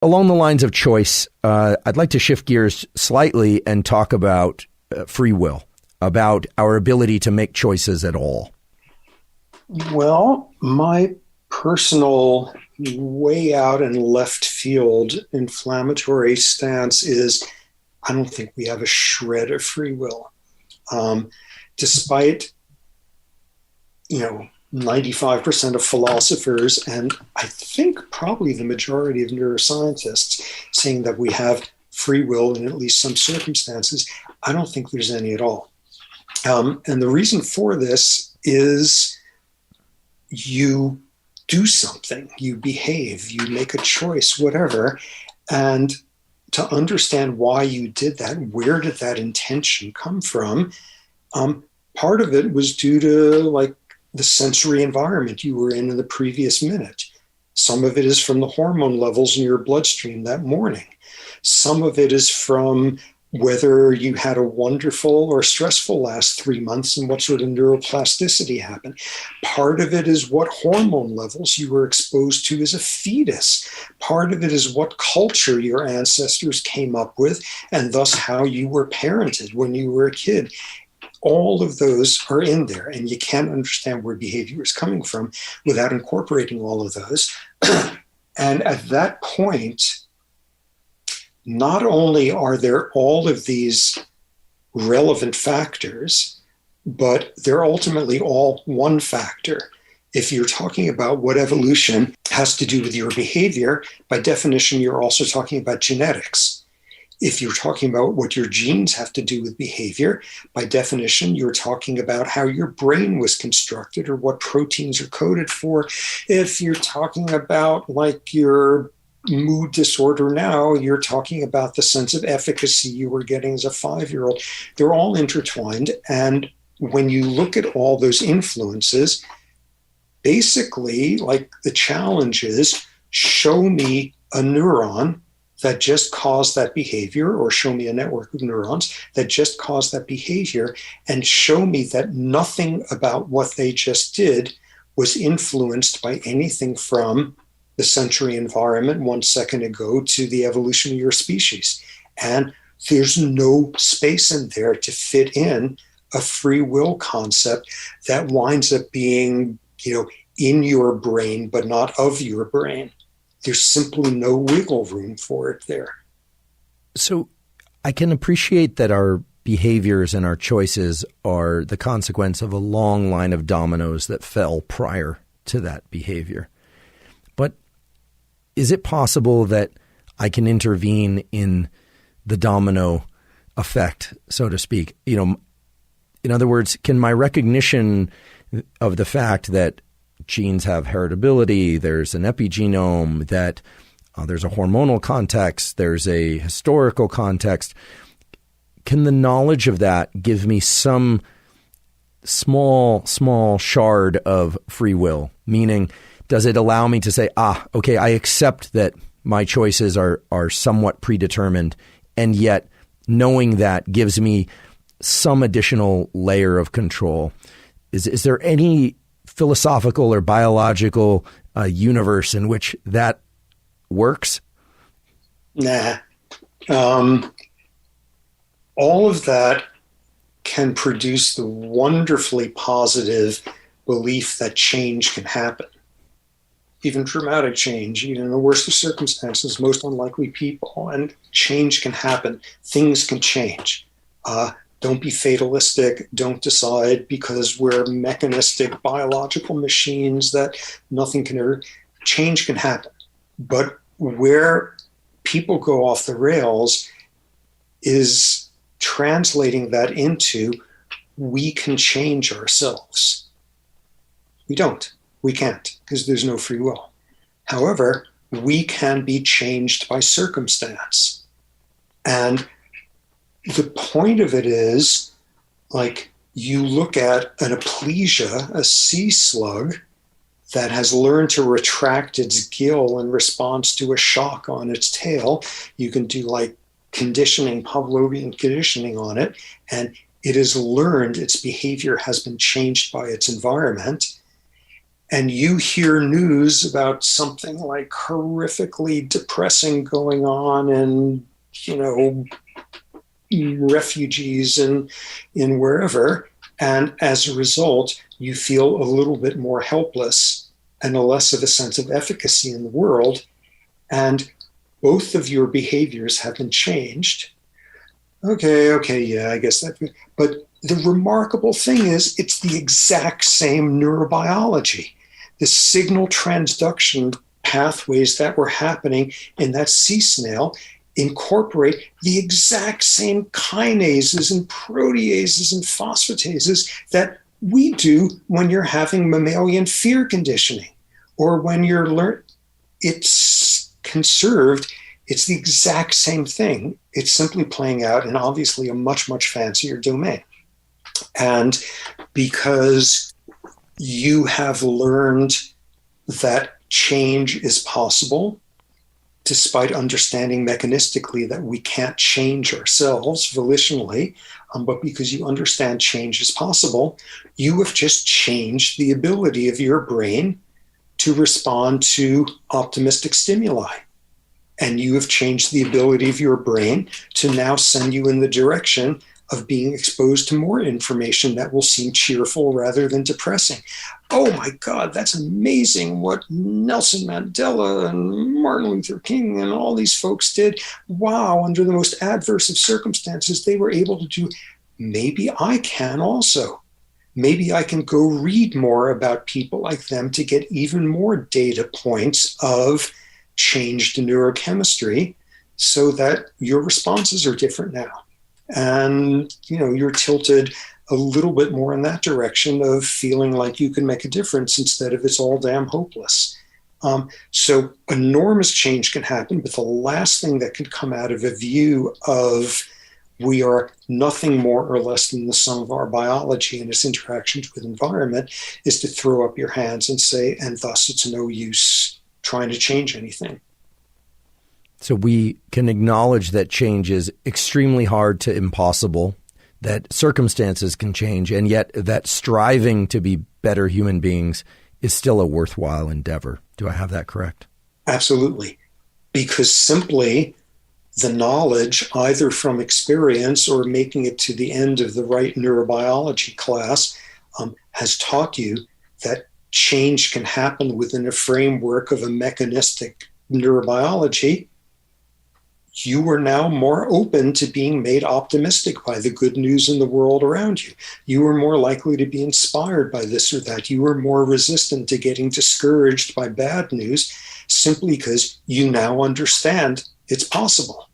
along the lines of choice, I'd like to shift gears slightly and talk about free will, about our ability to make choices at all. Well, my personal way out and left field inflammatory stance is I don't think we have a shred of free will. Despite, 95% of philosophers, and I think probably the majority of neuroscientists saying that we have free will in at least some circumstances, I don't think there's any at all. And the reason for this is you do something, you behave, you make a choice, whatever, and to understand why you did that, where did that intention come from? Part of it was due to the sensory environment you were in the previous minute. Some of it is from the hormone levels in your bloodstream that morning. Some of it is from whether you had a wonderful or stressful last 3 months and what sort of neuroplasticity happened. Part of it is what hormone levels you were exposed to as a fetus. Part of it is what culture your ancestors came up with and thus how you were parented when you were a kid. All of those are in there, and you can't understand where behavior is coming from without incorporating all of those. And at that point, not only are there all of these relevant factors, but they're ultimately all one factor. If you're talking about what evolution has to do with your behavior, by definition, you're also talking about genetics. If you're talking about what your genes have to do with behavior, by definition, you're talking about how your brain was constructed or what proteins are coded for. If you're talking about your mood disorder now, you're talking about the sense of efficacy you were getting as a 5-year-old. They're all intertwined. And when you look at all those influences, basically, the challenge is show me a neuron that just caused that behavior, or show me a network of neurons that just caused that behavior, and show me that nothing about what they just did was influenced by anything from the sensory environment 1 second ago to the evolution of your species. And there's no space in there to fit in a free will concept that winds up being, in your brain, but not of your brain. There's simply no wiggle room for it there. So I can appreciate that our behaviors and our choices are the consequence of a long line of dominoes that fell prior to that behavior. But is it possible that I can intervene in the domino effect, so to speak? In other words, can my recognition of the fact that genes have heritability, there's an epigenome, that there's a hormonal context, there's a historical context. Can the knowledge of that give me some small shard of free will? Meaning, does it allow me to say, okay, I accept that my choices are somewhat predetermined, and yet knowing that gives me some additional layer of control? Is there any philosophical or biological universe in which that works? Nah. All of that can produce the wonderfully positive belief that change can happen. Even dramatic change, even in the worst of circumstances, most unlikely people, and change can happen. Things can change. Don't be fatalistic. Don't decide because we're mechanistic biological machines that nothing can ever. Change can happen. But where people go off the rails is translating that into we can change ourselves. We don't. We can't because there's no free will. However, we can be changed by circumstance. And the point of it is, you look at an aplysia, a sea slug that has learned to retract its gill in response to a shock on its tail. You can do conditioning, Pavlovian conditioning on it, and it has learned its behavior has been changed by its environment. and you hear news about something like horrifically depressing going on in, refugees in wherever, and as a result, you feel a little bit more helpless and a less of a sense of efficacy in the world, and both of your behaviors have been changed. Okay, yeah, I guess that. But the remarkable thing is, it's the exact same neurobiology. The signal transduction pathways that were happening in that sea snail incorporate the exact same kinases and proteases and phosphatases that we do when you're having mammalian fear conditioning, or when you're it's conserved. It's the exact same thing. It's simply playing out in obviously a much, much fancier domain. And because you have learned that change is possible, despite understanding mechanistically that we can't change ourselves volitionally, but because you understand change is possible, you have just changed the ability of your brain to respond to optimistic stimuli. And you have changed the ability of your brain to now send you in the direction of being exposed to more information that will seem cheerful rather than depressing. Oh my God, that's amazing what Nelson Mandela and Martin Luther King and all these folks did. Wow, under the most adverse of circumstances, they were able to do. Maybe I can also. Maybe I can go read more about people like them to get even more data points of changed neurochemistry so that your responses are different now. And, you're tilted a little bit more in that direction of feeling like you can make a difference instead of it's all damn hopeless. So enormous change can happen, but the last thing that can come out of a view of we are nothing more or less than the sum of our biology and its interactions with environment is to throw up your hands and say, and thus it's no use trying to change anything. So we can acknowledge that change is extremely hard to impossible, that circumstances can change, and yet that striving to be better human beings is still a worthwhile endeavor. Do I have that correct? Absolutely. Because simply the knowledge, either from experience or making it to the end of the right neurobiology class, has taught you that change can happen within a framework of a mechanistic neurobiology. You are now more open to being made optimistic by the good news in the world around you. You are more likely to be inspired by this or that. You are more resistant to getting discouraged by bad news simply because you now understand it's possible.